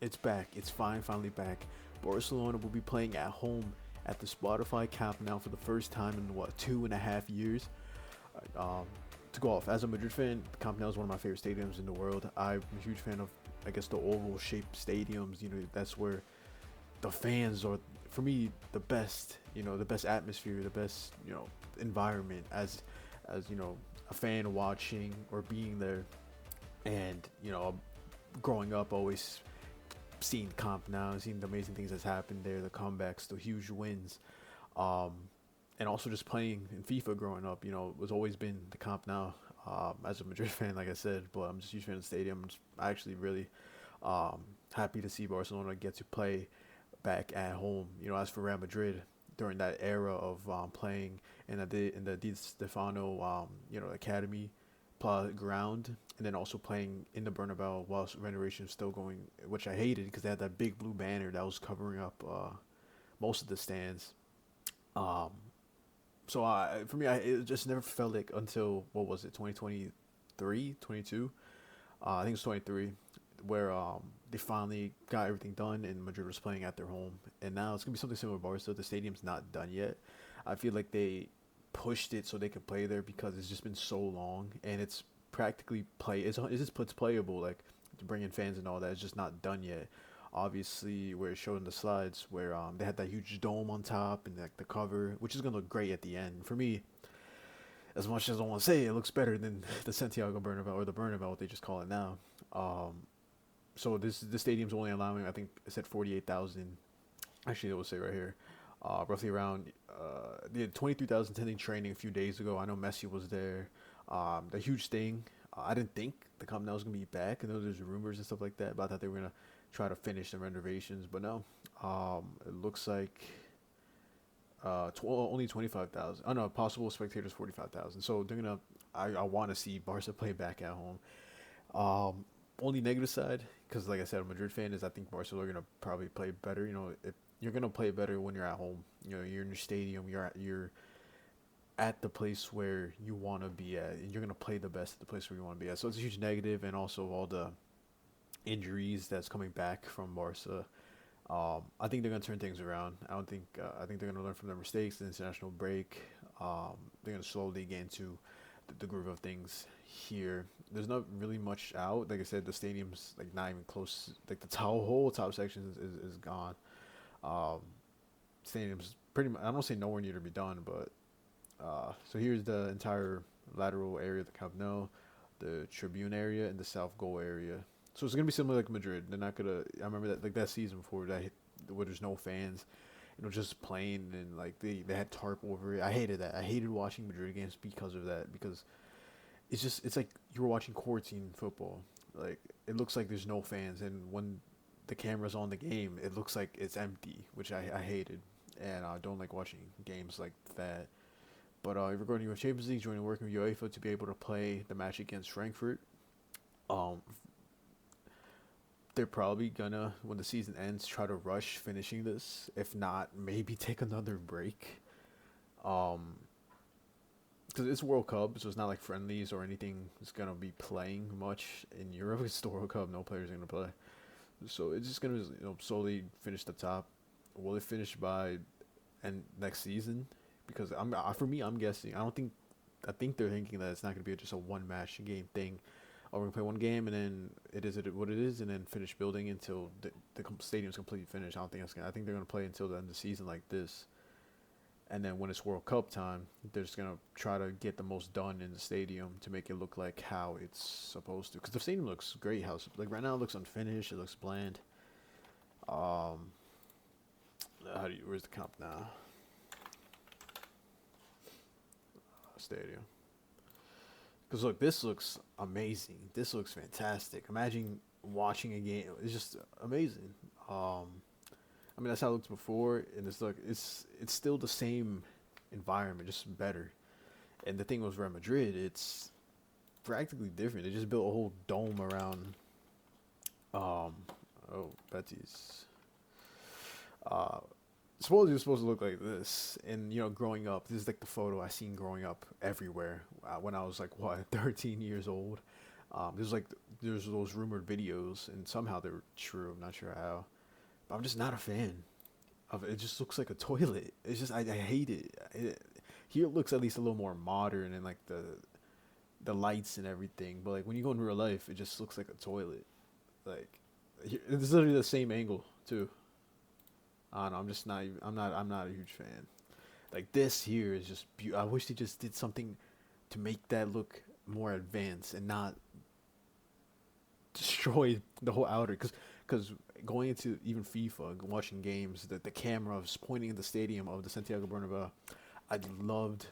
it's back. It's finally back. Barcelona will be playing at home at the Spotify Camp now for the first time in what 2.5 years. Um, to go off as a Madrid fan, Camp Nou is one of my favorite stadiums in the world. I'm a huge fan of, I guess, the oval-shaped stadiums. That's where the fans are, for me, the best. The best atmosphere, the best environment as a fan watching or being there, and growing up always seeing Camp now, seeing the amazing things that's happened there, the comebacks, the huge wins, um, and also just playing in FIFA growing up. It was always been the Camp now. As a Madrid fan, like I said, but I'm just a huge fan of the stadium. I actually really happy to see Barcelona get to play back at home. As for Real Madrid, during that era of playing in the Di Stefano, academy ground, and then also playing in the Bernabeu whilst renovation was still going, which I hated because they had that big blue banner that was covering up most of the stands. Um, so for me, it just never felt like until what was it, 2023, 22? I think it was 23, where they finally got everything done and Madrid was playing at their home. And now it's gonna be something similar with Barca. The stadium's not done yet. I feel like they pushed it so they could play there because it's just been so long and it's practically it's playable, like to bring in fans and all that. It's just not done yet. Obviously, where it showed in the slides where they had that huge dome on top and like the cover, which is gonna look great at the end. For me, as much as I want to say, it looks better than the Santiago Bernabeu or the Bernabeu, what they just call it now. So this stadium's only allowing, I think it said 48,000. Actually, it will say right here, roughly around they had 23,000 attending training a few days ago. I know Messi was there. The huge thing. I didn't think the Camp Nou was gonna be back. I know there's rumors and stuff like that about that they were gonna try to finish the renovations, but no. It looks like only 25,000. Oh no, possible spectators 45,000. So they're gonna. I want to see Barca play back at home. Only negative side, because like I said, I'm a Madrid fan, is I think Barcelona are gonna probably play better. If you're gonna play better when you're at home. You're in your stadium. You're at the place where you want to be at, and you're gonna play the best at the place where you want to be at. So it's a huge negative, and also all the injuries that's coming back from Barca. I think they're gonna turn things around. I don't think. I think they're gonna learn from their mistakes, the international break. They're gonna slowly get into the groove of things here. There's not really much out. Like I said, the stadium's like not even close. Like the whole top section is gone. Um, Stadium's pretty much. I don't say nowhere near to be done, but so here's the entire lateral area of the Camp Nou, the tribune area, and the south goal area. So it's gonna be similar like Madrid. They're not gonna. I remember that like that season before where there's no fans, just playing, and like they had tarp over it. I hated that. I hated watching Madrid games because of that, because it's like you were watching quarantine football. Like it looks like there's no fans, and when the camera's on the game, it looks like it's empty, which I hated, and I don't like watching games like that. But if you're going to UEFA Champions League, joining working with UEFA to be able to play the match against Frankfurt, um, they're probably gonna, when the season ends, try to rush finishing this. If not, maybe take another break. Um, because it's World Cup, so it's not like friendlies or anything is gonna be playing much in Europe. It's the World Cup, no players are gonna play. So it's just gonna slowly finish the top. Will it finish by and next season? Because for me, I'm guessing. I think they're thinking that it's not gonna be just a one match game thing. Oh, we're gonna play one game and then it is what it is, and then finish building until the stadium's completely finished. I don't think that's gonna. I think they're gonna play until the end of the season like this, and then when it's World Cup time, they're just gonna try to get the most done in the stadium to make it look like how it's supposed to. Because the stadium looks great. Like right now, it looks unfinished. It looks bland. Um, where's the Camp now? Stadium. Because look, this looks amazing. This looks fantastic. Imagine watching a game. It's just amazing. I mean that's how it looks before, and it's still the same environment, just better. And the thing with Real Madrid, it's practically different. They just built a whole dome around. Um, oh, Betis. Uh, Supposedly it's supposed to look like this, and growing up, this is like the photo I seen growing up everywhere when I was like what 13 years old. There's like there's those rumored videos, and somehow they're true. I'm not sure how, but I'm just not a fan of it. It just looks like a toilet. It's just I hate it. Here it looks at least a little more modern and like the lights and everything. But like when you go in real life, it just looks like a toilet. Like it's literally the same angle too. I don't know. I'm just not. I'm not a huge fan. Like this here is just. I wish they just did something to make that look more advanced and not destroy the whole outer. Because going into even FIFA, watching games, the camera was pointing at the stadium of the Santiago Bernabeu. I loved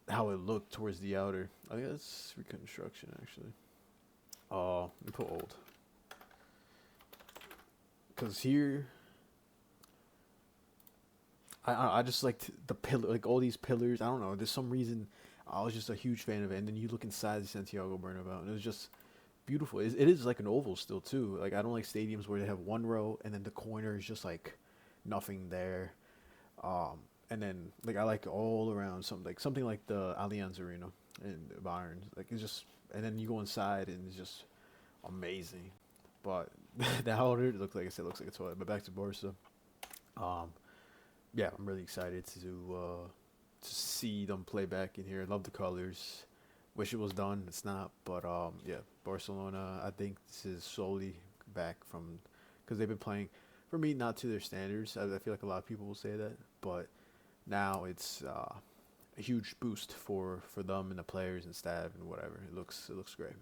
how it looked towards the outer. I think that's reconstruction actually. Oh, let me put old. Because here, I just liked the pillar, like all these pillars. I don't know. There's some reason I was just a huge fan of it. And then you look inside the Santiago Bernabeu, and it was just beautiful. It is like an oval still too. Like I don't like stadiums where they have one row and then the corner is just like nothing there. Um, and then like I like all around something like the Allianz Arena in Bayern. Like it's just, and then you go inside and it's just amazing. But the outer looks like I said looks like a toilet. But back to Barca. Um, yeah, I'm really excited to see them play back in here. Love the colors. Wish it was done. It's not. But yeah, Barcelona. I think this is solely back from because they've been playing for me not to their standards. I feel like a lot of people will say that, but now it's a huge boost for them and the players and staff and whatever. It looks great.